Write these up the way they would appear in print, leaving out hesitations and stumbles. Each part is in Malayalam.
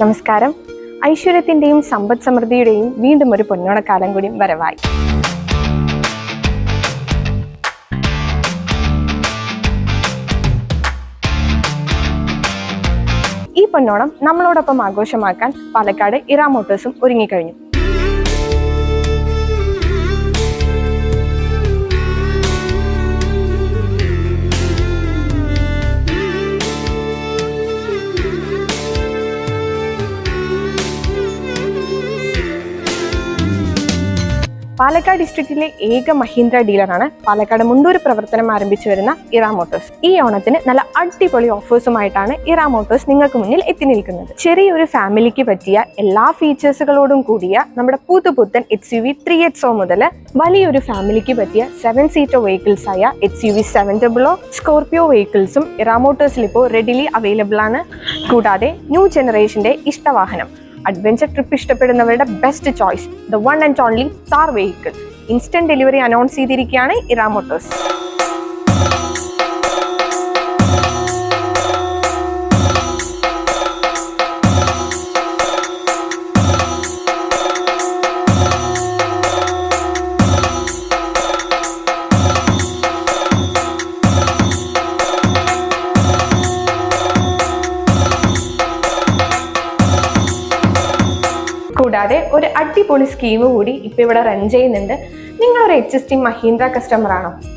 നമസ്കാരം. ഐശ്വര്യത്തിന്റെയും സമ്പദ് സമൃദ്ധിയുടെയും വീണ്ടും ഒരു പൊന്നോണക്കാലം കൂടി വരവായി. ഈ പൊന്നോണം നമ്മളോടൊപ്പം ആഘോഷമാക്കാൻ പാലക്കാട് ഇറ മോട്ടോഴ്സും ഒരുങ്ങിക്കഴിഞ്ഞു. പാലക്കാട് ഡിസ്ട്രിക്റ്റിലെ ഏക മഹീന്ദ്ര ഡീലറാണ് പാലക്കാട് മുണ്ടൂർ പ്രവർത്തനം ആരംഭിച്ചു വരുന്ന ഇറ മോട്ടോഴ്സ്. ഈ ഓണത്തിന് നല്ല അടിപൊളി ഓഫേഴ്സുമായിട്ടാണ് ഇറ മോട്ടോഴ്സ് നിങ്ങൾക്ക് മുന്നിൽ എത്തി നിൽക്കുന്നത്. ചെറിയൊരു ഫാമിലിക്ക് പറ്റിയ എല്ലാ ഫീച്ചേഴ്സുകളോടും കൂടിയ നമ്മുടെ പുതുപുത്തൻ XUV 3XO മുതൽ വലിയൊരു ഫാമിലിക്ക് പറ്റിയ 7 സീറ്റർ വെഹിക്കിൾസ് ആയ XUV 700, സ്കോർപിയോ വെഹിക്കിൾസും ഇറ മോട്ടോഴ്സിൽ ഇപ്പോൾ റെഡിലി അവൈലബിൾ ആണ്. കൂടാതെ ന്യൂ ജനറേഷന്റെ ഇഷ്ടവാഹനം അഡ്വഞ്ചർ ട്രിപ്പ് ഇഷ്ടപ്പെടുന്നവരുടെ best choice the one and only Thar vehicle instant delivery announce ചെയ്തിരിക്കുകയാണ് ഇറ മോട്ടോഴ്സ്. കൂടാതെ ഒരു അടിപൊളി സ്കീം കൂടി ഇപ്പൊ ഇവിടെ റൺ ചെയ്യുന്നുണ്ട്. നിങ്ങളൊരു എക്സിസ്റ്റിംഗ് മഹീന്ദ്ര കസ്റ്റമർ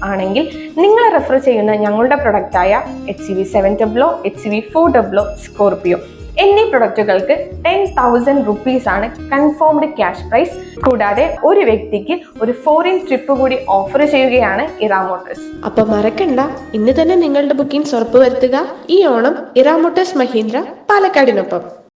ആണെങ്കിൽ നിങ്ങൾ റെഫർ ചെയ്യുന്ന ഞങ്ങളുടെ പ്രൊഡക്റ്റായ XUV 700, XUV 400, സ്കോർപിയോ എന്നീ പ്രൊഡക്റ്റുകൾക്ക് 10,000 rupees ആണ് കൺഫേംഡ് ക്യാഷ് പ്രൈസ്. കൂടാതെ ഒരു വ്യക്തിക്ക് ഒരു ഫോറിൻ ട്രിപ്പ് കൂടി ഓഫർ ചെയ്യുകയാണ് ഇറ മോട്ടോഴ്സ്. അപ്പൊ മറക്കണ്ട, ഇന്ന് തന്നെ നിങ്ങളുടെ ബുക്കിംഗ്സ് ഉറപ്പുവരുത്തുക. ഈ ഓണം ഇറ മോട്ടോഴ്സ് മഹീന്ദ്ര പാലക്കാടിനൊപ്പം.